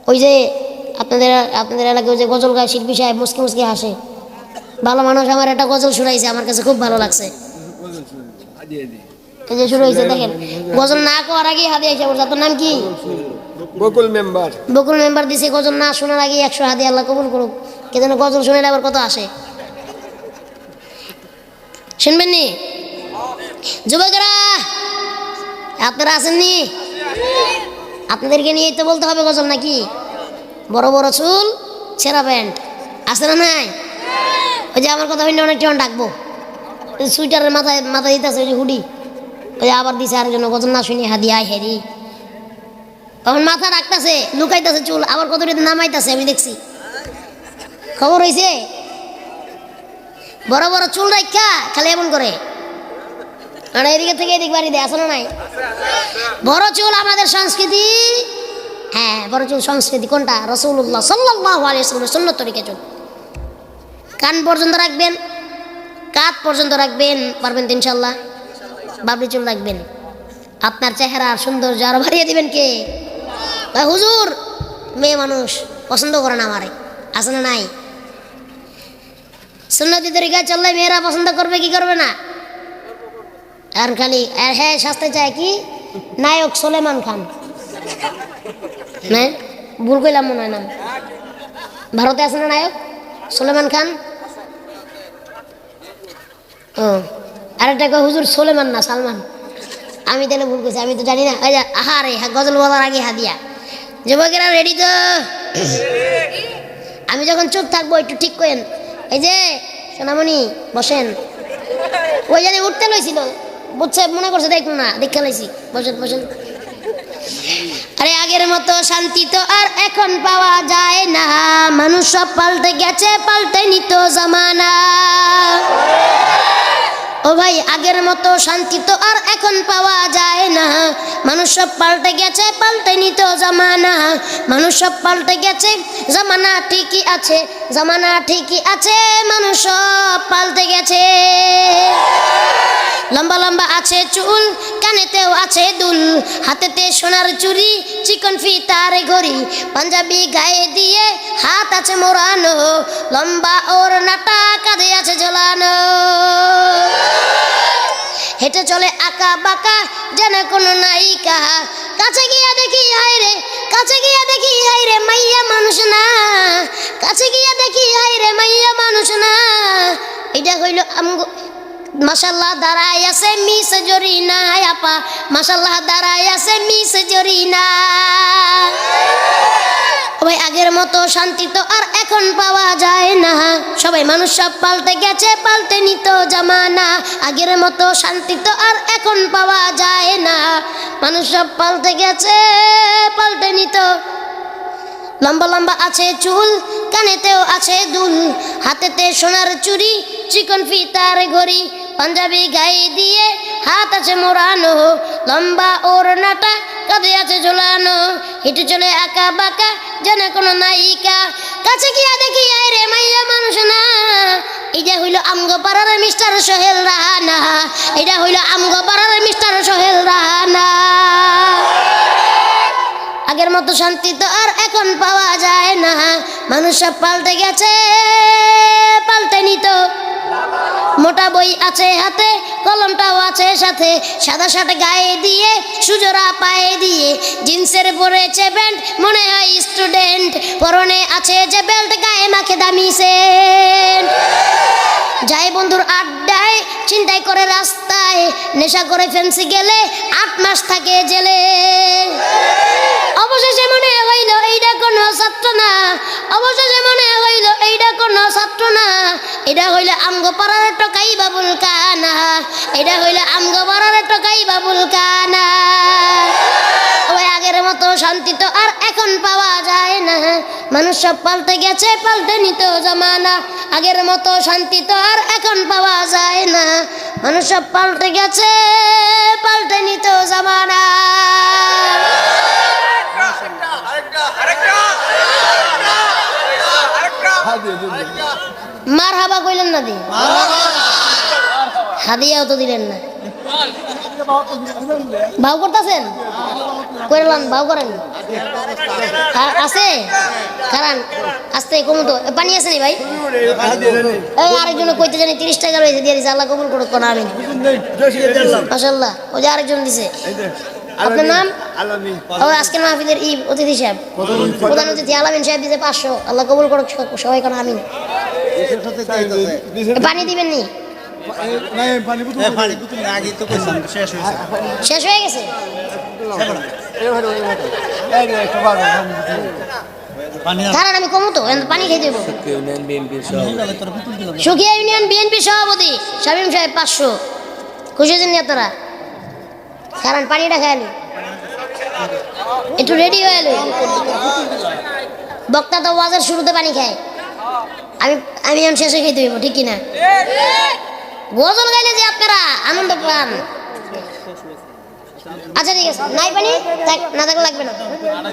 ওই যে আপনাদের আপনাদের এলাকায় যে গজল গায় শিল্পী সাহেব মুসকি মুসকি হাসে, ভালো মানুষ, আমার একটা গজল শুনাইছে, আমার কাছে খুব ভালো লাগছে। এই যে শুরু হয়েছে দেখেন, গজল না করার আগে হাদিয়া এসে পড়ছে। তোর নাম কি? বকুল মেম্বার। বকুল মেম্বার দিছে গজল না শোনার আগে 100 হাদিয়া, আল্লাহ কবুল করুক। কে যেন গজল শুনে আবার কত আসে, শুনবেন নি যুবকেরা? আপনারা আসেননি? আপনাদেরকে নিয়েই তো বলতে হবে গজল নাকি? বড় বড় চুল, ছেঁড়া প্যান্ট, আছে না নাই? ওই যে আমার কথা হইলে অনেক জন ডাকবো, সুইটারের মাথায় মাথা দিতেছে, ওই যে হুডি, ওই আবার দিছে আরেকজন গজল না শুনি হাদিয়া হেরি। তখন মাথা রাখতেছে, লুকাইতেছে চুল, আবার কত নামাইতেছে, আমি দেখছি, খবর হয়েছে। বড় বড় চুল রাখা খালি এমন করে, আর এদিকে থেকে এদিক বাড়ি দেয়, আসে না নাই? বড় চুল আমাদের সংস্কৃতি। হ্যাঁ, বড় চুল সংস্কৃতি। কোনটা? রাসূলুল্লাহ সাল্লাল্লাহু আলাইহি ওয়াসাল্লামের সুন্নাত তরিকা চুল। কান পর্যন্ত রাখবেন, কাঁধ পর্যন্ত রাখবেন, পারবেন তো ইনশাল্লাহ? বাবরি চুল রাখবেন। আপনার চেহারা সৌন্দর্য আরো বাড়িয়ে দিবেন কে? ভাই হুজুর, মেয়ে মানুষ পছন্দ করে না আমারে, আছে না নাই? সুন্নতি তরিকায় চললে মেয়েরা পছন্দ করবে কি করবে না? আর খালি হ্যাঁ শাস্তে চায় কি নায়ক সুলেমান খান, না ভুল কইলাম মনে হয় নাম, ভারতে আছে না নায়ক সুলেমান খান? ও আরেকটা কয় হুজুর সুলেমান না সালমান। আমি তাহলে ভুল করছি, আমি তো জানি না। আহারে গজল বলার আগে হাদিয়া। যুবকেরা রেডি তো? আমি যখন চুপ থাকবো একটু ঠিক করেন। এই যে সোনামণি বসেন, ওই জানি উঠতে লইছিল, বুঝছে, মনে করছে দেখুন না, দেখে লাইছি। বসেন বসেন। আরে আগের মতো শান্তি তো আর এখন পাওয়া যায় না, মানুষ সব পাল্টে গেছে, পাল্টে নিত জামানা। ও ভাই, আগের মতো শান্তি তো আর এখন পাওয়া যায় না, মানুষ সব পাল্টে গেছে, পাল্টে নিত জামানা। মানুষ সব পাল্টে গেছে, জামানা ঠিকই আছে, জামানা ঠিকই আছে, মানুষ সব পাল্টে গেছে। লম্বা লম্বা আছে চুল, কানেতেও আছে দুল, হাতেতে সোনার চুড়ি, চিকন ফিতার ঘড়ি, পাঞ্জাবি গায়ে দিয়ে হাত আছে মোড়ানো, লম্বা ওড়নাটা কাঁধে আছে ঝোলানো। হেঁটে চলে আঁকা বাঁকা যেন কোনো নায়িকা, কাছে গিয়া দেখি হায় রে, কাছে গিয়া দেখি হায় রে, মাইয়া মানুষ না, কাছে গিয়া দেখি হায় রে, মাইয়া মানুষ না। এটা হইল মাশাল্লাহ দাঁড়াই আছে মিস জরিনা আপা, মাশাল্লাহ দাঁড়াই আছে মিস জরিনা। ভাই আগের মতো শান্তি তো আর এখন পাওয়া যায় না, সবাই মানুষ সব পাল্টে গেছে, পাল্টে নিত জামানা। আগের মতো শান্তি তো আর এখন পাওয়া যায় না, মানুষ সব পাল্টে গেছে, পাল্টে নিত। লম্বা লম্বা আছে চুল, কানেতেও আছে দুল, হাতেতে সোনার চুড়ি, চিকন ফিতার ঘড়ি, পাঞ্জাবি গায়ে দিয়ে হাত আছে মোড়ানো, লম্বা ওড়নাটা কাঁধে আছে ঝোলানো। হেঁটে চলে আঁকা বাঁকা যেন কোনো নায়িকা, কাছে গিয়া দেখি আয় রে, মাইয়া মানুষ না। এটা হইল আমগো পাড়ার মিস্টার সোহেল রানা, এটা হইল আমগো পাড়ার মিস্টার সোহেল রানা। আগের মতো শান্তি তো আর এখন পাওয়া যায় না, মানুষ সব পাল্টে গেছে, পাল্টে নিত। মোটা বই আছে হাতে, কলমটাও আছে সাথে, সাদা শার্ট গায়ে দিয়ে, সুজোড়া পায়ে দিয়ে, জিন্সের পরেছে প্যান্ট, মনে হয় স্টুডেন্ট, পরনে আছে যে বেল্ট, গায়ে মাখে দামি সেন্ট। যায় বন্ধুর আড্ডায়, চিন্তাই করে রাস্তায়, নেশা করে ফেন্সি গেলে 8 মাস থাকে জেলে। অবশেষে মনে হইল এইটা কোনো ছাত্র না, অবশেষে মনে হইল এইটা কোনো ছাত্র না, এটা হইল আমগো পাড়ার টকাই বাবুল কানা, এটা হইল আমগো পাড়ার টকাই বাবুল কানা। ওই আগের মতো শান্তি তো আর এখন পাওয়া যায় না, মানুষ সব পাল্টে গেছে, পাল্টে নিত জামানা। আগের মতো শান্তি তো আর এখন পাওয়া যায় না, মানুষ সব পাল্টে গেছে, পাল্টে নিত জামানা। মার হাবা কইলেন না দি, হাদিয়াও তো দিলেন না। ভাও করতেছেন, করলাম ভাও করেন। আছে কারণ আস্তে কমু তো পানি আছে নি ভাই এই আরেকজন কইতে জানি 30 টাকা রয়েছে দিয়ে দিছে আল্লাহ কবুল করুক কোন আমিন মাশাআল্লাহ ওই যে আরেকজন দিছে আপনার নাম আলামিন ও আজকের মাহফিলের অতিথি সাহেব প্রধান অতিথি আলামিন সাহেব দিছে 500 আল্লাহ কবুল করুক সবাই কোন আমিন পানি দিবেন নি শেষ হয়ে গেছে কারণ আমি কমু তো পানি খেয়ে দেবো সুখিয়া ইউনিয়ন বিএনপি সভাপতি শামীম সাহেব 500 খুশি হয়েছেন নি আপনারা কারণ পানিটা খাইলি একটু রেডি হয়ে এলো বক্তা তো ওয়াজের শুরুতে পানি খায় আমি আমি এখন শেষে খেতে হইব ঠিক কিনা গজল গাইলে যে আপনারা আনন্দ পান আচ্ছা ঠিক আছে নাই পানি না থাকলে লাগবে না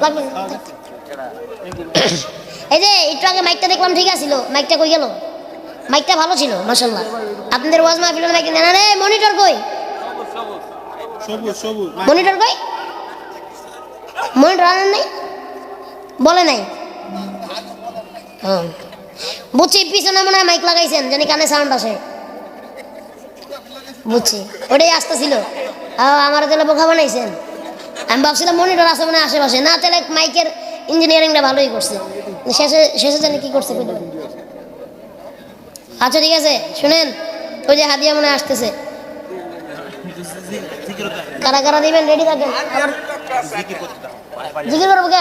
লাগবে না এই যে একটু আগে মাইকটা দেখলাম ঠিক আছিল মাইকটা কই গেল মাইকটা ভালো ছিল মাশাআল্লাহ আপনাদের ওয়াজ মাহফিলের মাইক না রে মনিটর কই মনিটর কই মনিটর আনেন নাই বলে নাই বুঝছি পিছনে মনে হয় মাইক লাগাইছেন জানি কানে সাউন্ড আসে বুঝছি ওটাই আসতেছিল আমার তাহলে বোকা বানাইছেন আমি ভাবছিলাম মনিটর আছে মনে হয় আশেপাশে না তাহলে মাইকের ইঞ্জিনিয়ারিংটা ভালোই করছে শেষে শেষে জানি কি করছে আচ্ছা ঠিক আছে শুনেন ওই যে হাদিয়া মনে হয় আসতেছে কারা কারা দিবেন রেডি থাকেন জিজ্ঞেস করবো কে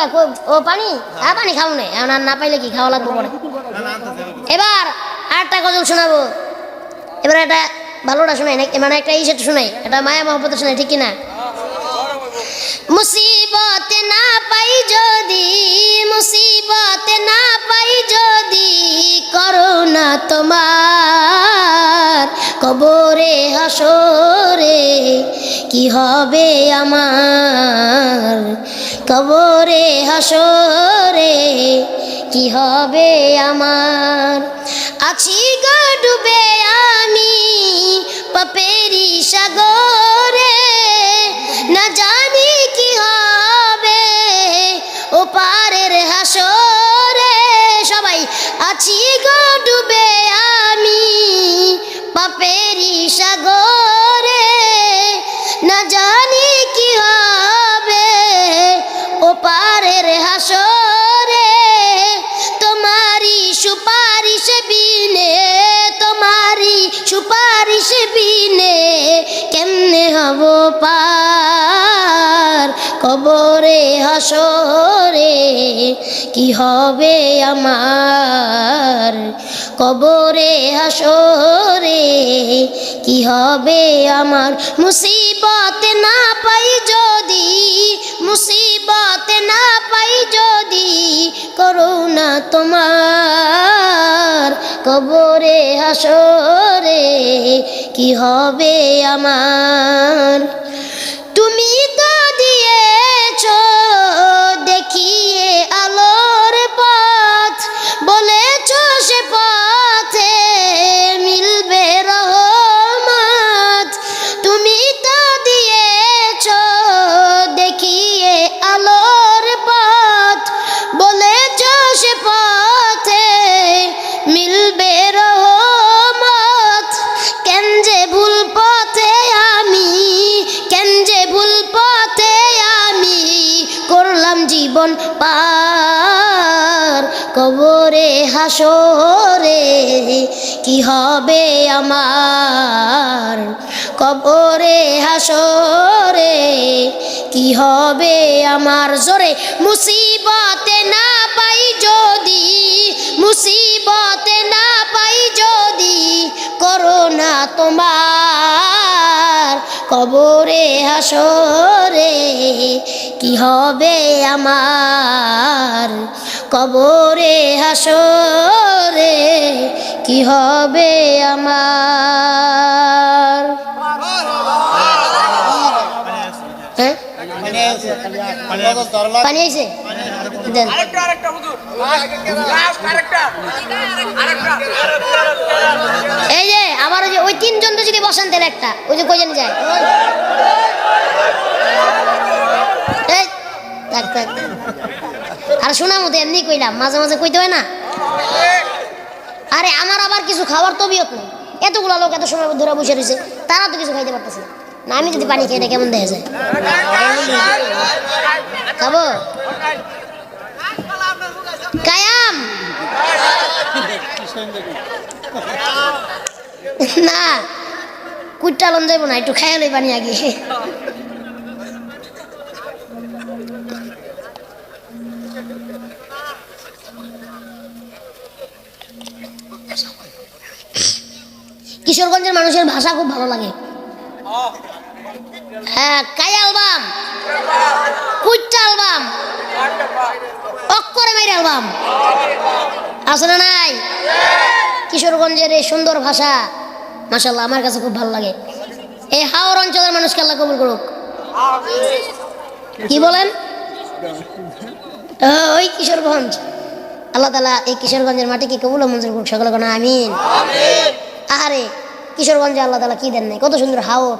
ও পানি হ্যাঁ পানি খাও না না পাইলে কি খাওয়া লাগবে পরে এবার আরেকটা গজল শোনাবো এবার একটা ভালোটা শোনাই না মানে একটা ইসেটা শোনাই এটা মায়া মহব্বত শোনাই ঠিক কিনা মুসিবত না পাই যদি মুসিবত না পাই যদি করোনা তোমার কবরে হাসরে কি হবে আমার কবরে হাসরে কি হবে আমার আছি গো ডুবে আমি পাপেরি সাগরে না জানি কি হবে ও পারের হাসরে সবাই আছি গো ডুবে আমি পাপেরি সাগরে না জানি কি হবে ও পারের হাসরে তোমারি সুপারিশ বিনে তোমারি সুপারিশ বিনে কেমনে হব পার কবরে হাসরে কি হবে আমার কবরে হাসরে কি হবে আমার মুসিবত না পাই যদি মুসিবত না পাই যদি করুণা তোমার কবরে হাসরে কি হবে আমার তুমি তো দিয়েছো দেখিয়ে আলোর পথ বলেছো সে পথে মিলবে রহমত তুমি তো দিয়েছো দেখিয়ে আলোর পথ বলেছো সে পথে মিলবে রহমত কেন যে ভুল পথে আমি কেন যে ভুল পথে আমি করলাম জীবন পার কবরে হাসরে কি হবে আমার কবরে হাসরে কি হবে আমার জোরে মুসিবতে না পাই যদি মুসিবতে না পাই যদি করোনা তোমার কবরে হাসরে কি হবে আমার কবরে হাসরে কি হবে আমার হ্যাঁ পানি আইছে দেন এই যে আবার ওই যে ওই তিনজন তো যদি বসান তাহলে একটা ওই যে কয়জন যায় এই থাক থাক আর শোনা মতো এমনি কইলাম, মাঝে মাঝে কইতে হয় না। আরে আমার আবার কিছু খাওয়ার তবিয়ত নেই, এতগুলো লোক এত সময় ধরে বসে রয়েছে, তারা তো কিছু খাইতে পারতেছে না। আমি যদি পানি খাই এটা কেমন দেখা যায়? খাবো কায়াম না, কুইটালন যাইব না, একটু খাইয়া লই পানি আগে। কিশোরগঞ্জের মানুষের ভাষা খুব ভালো লাগে। হ্যাঁ, কায়াল বাম, কুইটাল বাম, অক্ষরে মাইরাল বাম, আছে না নাই? কিশোরগঞ্জের এই সুন্দর ভাষা মাশাআল্লাহ আমার কাছে খুব ভালো লাগে। এই হাওর অঞ্চলের মানুষকে আল্লাহ কবুল করুক। কি বলেন? ওই কিশোরগঞ্জ, আল্লাহ তাআলা এই কিশোরগঞ্জের মাটিকে কবুল ও মঞ্জুর করুক, সকলে কোন আমিন। আরে কিশোরগঞ্জে আল্লাহ তাআলা কি দেন নাই, কত সুন্দর হাওর,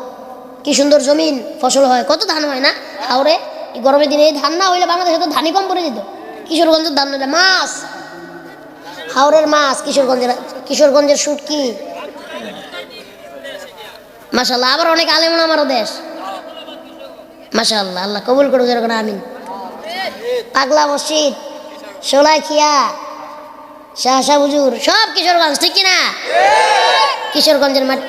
কি সুন্দর জমিন, ফসল হয়, কত ধান হয় না হাওরে। এই গরমের দিনে এই ধান না হইলে বাংলাদেশে তো ধানই কম পড়ে যেত। কিশোরগঞ্জের ধান হইলে মাছ, হাওরের মাছ, কিশোরগঞ্জের শুটকি মাশাআল্লাহ। আবার অনেক আলেম আমারও দেশ মাশাআল্লাহ, আল্লাহ কবুল করুক যেরকম আমিন। পাগলা মসজিদ, সোলাইখিয়া, শাহ হুজুর সব কিশোরগঞ্জ, ঠিক কিনা? কিশোরগঞ্জের মাটি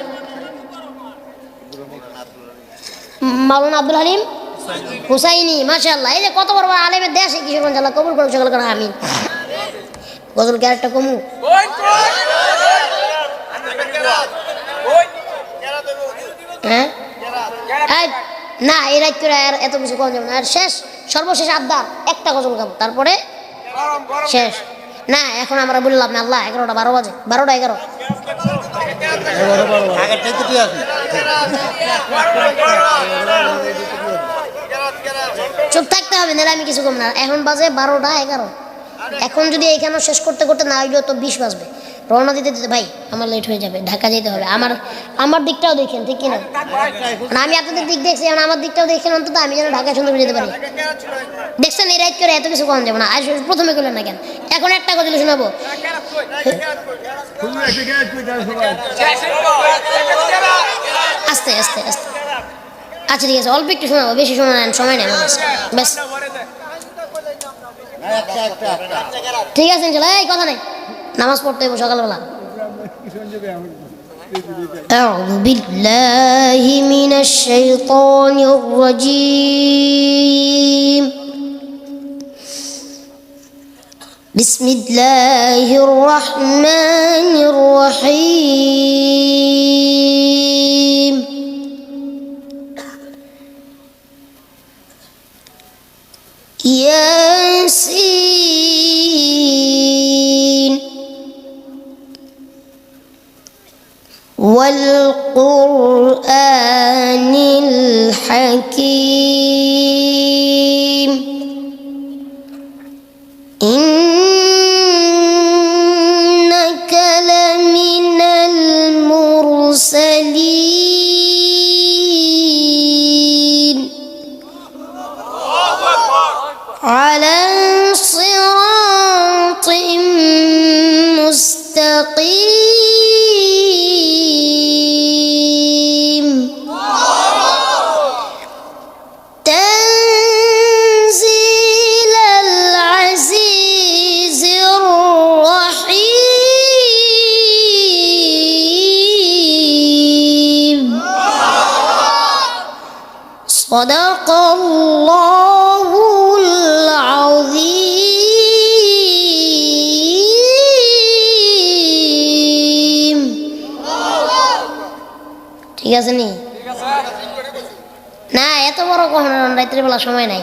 মাওলানা আব্দুল হালিম হুসাইনি মাশাআল্লাহ, এই যে কত বড় বড় আলেমের দেশ এই কিশোরগঞ্জ, আল্লাহ কবুল করুক সকলে কোন আমিন। গজল ক্যারেক্টটা কমু হ্যাঁ না, এই রাত করে আর এত কিছু কম যাবে না। আর শেষ সর্বশেষ আবদার একটা গজল গাবো, তারপরে শেষ। না এখন আমরা বললাম না, আল্লাহ 11টা 12 বাজে, 12টা 11 চুপ থাকতে হবে, নাহলে আমি কিছু কম না। এখন বাজে 12টা 11, এখন যদি এইখানে শেষ করতে করতে না হইলেও তো 20 বাজবে। রওনা দিতে দিতে ভাই আমার লেট হয়ে যাবে, ঢাকা যেতে হবে। আমার দিকটাও দেখেন, ঠিক কিনা? আমি আপনাদের দিক দেখছি, আমার দিকটাও দেখেন অন্তত, আমি যেন ঢাকায় সুন্দর যেতে পারি। দেখছেন এই রাত করে এত কিছু কম যাবে না। আর প্রথমে করলেন না কেন? এখন একটা গজল শোনাবো। আস্তে আস্তে আস্তে, আচ্ছা ঠিক আছে, অল্প একটু শোনাবো, বেশি সময় নেই আমার কাছে, ব্যাস। ঠিক আছে ইনশাআল্লাহ, এই কথা নেই, নামাজ পড়তে হইব সকালবেলা। أعوذ بالله من الشيطان الرجيم بسم الله الرحمن الرحيم ياسين والقرآن الحكيم إنك لمن المرسلين على صراط مستقيم تنزيل العزيز الرحيم صدق الله العظيم ঠিক আছে নি? না এত বড় কখনো রাত্রে বেলা সময় নাই।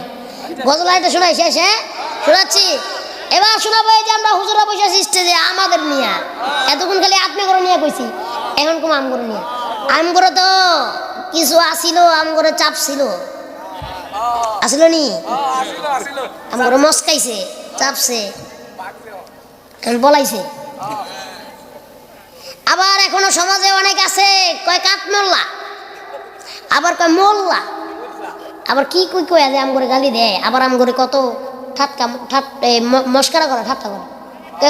গজল আইতে শোনাই শেষ, হ্যাঁ শোনাচ্ছি। এবার শোনাবো এই যে আমরা হুজুরা বসে স্টেজে আমাদের নিয়ে, এতক্ষণ খালি আপনি করে নিয়ে কইছি, এখন কম আম করে নিয়ে। আম করে তো কিছু আসিল, আম করে চাপ ছিল, আসিল নি? আম করে মস্কাইছে, চাপছে, বলাইছে। আবার এখনো সমাজে অনেক আছে কয় কাঠ মোল্লা, আবার কয় মোল্লা, আবার কি কই কয়া যে আম করে গালি দেয়, আবার আম করে কত মস্কারা করে, ঠাট্টা করে,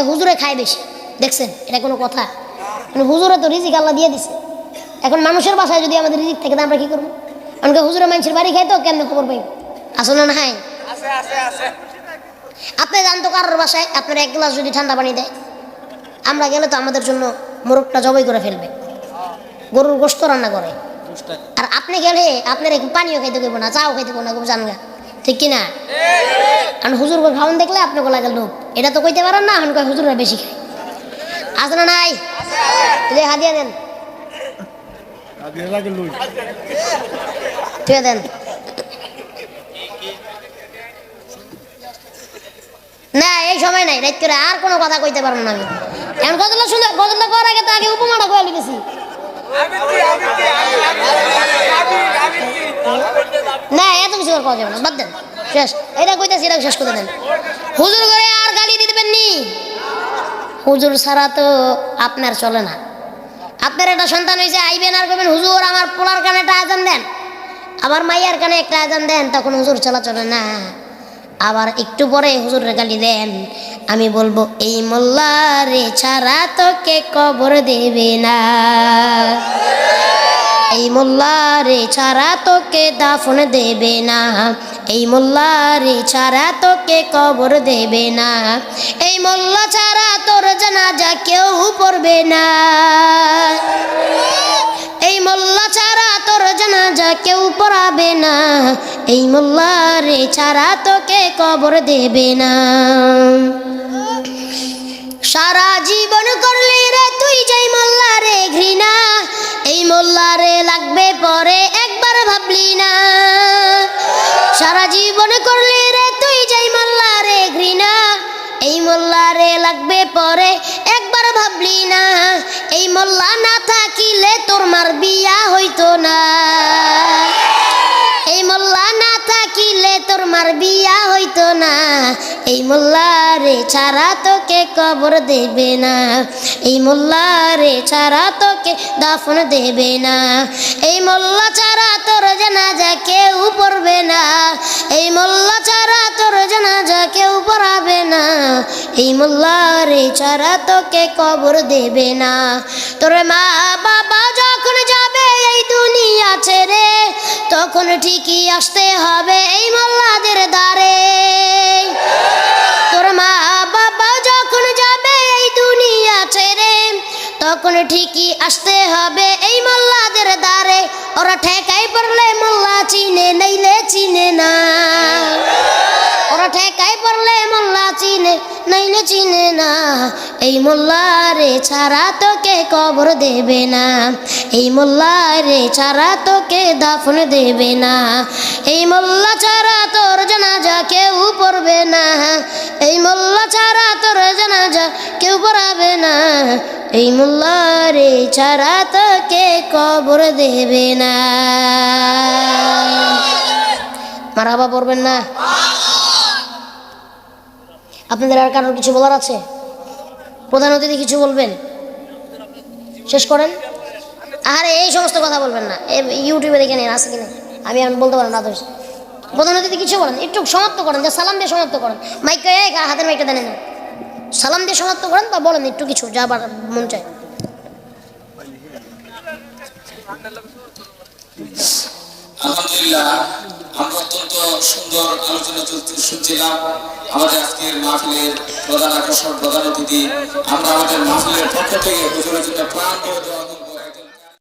হুজুরে খায় বেশি। দেখছেন এটা কোনো কথা? মানে হুজুরে তো রিজিক আল্লাহ দিয়ে দিছে। এখন মানুষের বাসায় যদি আমাদের রিজিক থাকে, আমরা কি করবো? আমাকে হুজুরে মানুষের বাড়ি খাই তো কেমন খবর পাই? আসলে না হাই আপনি জান তো কারোর বাসায় আপনার এক গ্লাস যদি ঠান্ডা পানি দেয়, আমরা গেলে তো আমাদের জন্য মোরগটা জবাই করে ফেলবে, গরুর গোশত রান্না করে। আর আপনি গেলে আপনার একটু পানিও খাইতে দেবো না, চাও খাইতে দেবো না, জানগা ঠিক কিনা? কারণ হুজুর খাওয়ান দেখলে আপনি গোলা গেল লোক, এটা তো কইতে পারেন না। এখন কয় হুজুররা বেশি খায়। আছে না নাই? হাদিয়া দেন, ঠিক দেন না, এই সময় নাই, রাত করে আর কোনো কথা কইতে পারবো না আমি। এখন গজলটা শুনে, গজলটা করার আগে তো আগে উপমাটা কয়ে লিখেছি। না এত কিছু আর কওয়া যাবে না, বাদ দেন, শেষ। এটা কইতেছি, এটা শেষ করে দেন। হুজুর করে আর গালি দিতে পারেননি। হুজুর ছাড়া তো আপনার চলে না। আপনার একটা সন্তান হয়েছে, আইবেন আর কইবেন হুজুর আমার পোলার কানে একটা আজান দেন, আবার মাইয়ার কানে একটা আজান দেন, তখন হুজুর চলা চলে না। আবার একটু পরে হুজুরের গালি দেন, আমি বলবো এই মোল্লারে ছাড়া তোকে কবর দেবে না, এই মোল্লারে ছাড়া তোকে দাফন দেবে না, এই মোল্লারে ছাড়া তোকে কবর দেবে না, এই মোল্লা ছাড়া তোর জানাজা কেউ পড়বে না, এই মোল্লা ছাড়া তোর জানাজা কেউ পড়াবে না, এই মোল্লারে ছাড়া তোকে কবর দেবে না। সারা জীবন করলি রে তুই যাই মোল্লারে ঘৃণা, এই মোল্লারে লাগবে পরে একবার ভাবলি না, সারা জীবন করলি রে তুই যাই মোল্লারে ঘৃণা, এই মোল্লারে লাগবে পরে একবার ভাবলি না, এই মোল্লা না থাকিলে তোর মার বিয়া হইতো না, এই মোল্লা না থাকিলে তোর মার বিয়া হইতো না, এই মোল্লারে ছাড়া তোকে কবর দেবে না, এই মোল্লারে ছাড়া তোকে দাফন দেবে না, এই মোল্লা ছাড়া তোর জানাজা কেউ পড়বে না, এই মোল্লা ছাড়া তোর জানাজা কেউ পড়াবে না, এই মোল্লারে ছাড়া তোকে কবর দেবে না। তোর মা বাবা যখন যাবে এই দুনিয়া ছেড়ে, তখন ঠিকই আসতে হবে এই মোল্লাদের দ্বারে, তোর মা বাবা যখন যাবে এই দুনিয়া ছেড়ে, তখন ঠিকই আসতে হবে এই মোল্লাদের দ্বারে, ওরা ঠেকাই পড়লে মোল্লা চিনে নাইলে চিনে না, ওরা ঠেকাই পড়লে মোল্লা চিনে নাইলে চিনে না, এই মোল্লারে ছাড়া তোকে কবর দেবে না, এই মোল্লারে ছাড়া তোকে দাফন দেবে না, এই মোল্লা ছাড়া তোর জানাজা কেউ পড়বে না, এই মোল্লা ছাড়া তোর জানাজা কেউ পড়াবে না, এই মোল্লারে ছাড়া তোকে কবর দেবে না। মারহাবা পড়বেন না? আপনাদের আর কারোর কিছু বলার আছে? প্রধান অতিথি কিছু বলবেন? শেষ করেন। আরে এই সমস্ত কথা বলবেন না, ইউটিউবে দেখে নেন আছে কিনা, আমি বলতে পারেন না। প্রধান অতিথি কিছু বলেন, একটু সমাপ্ত করেন, যা সালাম দিয়ে সমাপ্ত করেন। মাইকটা হাতের মাইকটা দেন না, সালাম দিয়ে সমাপ্ত করেন, বা বলেন একটু কিছু যা মন চায়। আলহামদুলিল্লাহ, আমরা অত্যন্ত সুন্দর আলোচনা শুনছিলাম। আমাদের আজকের মাহফিলের প্রধান আকর্ষণ, প্রধান অতিথি, আমরা আমাদের মাহফিলের পক্ষ থেকে হুজুরের জন্য প্রাণ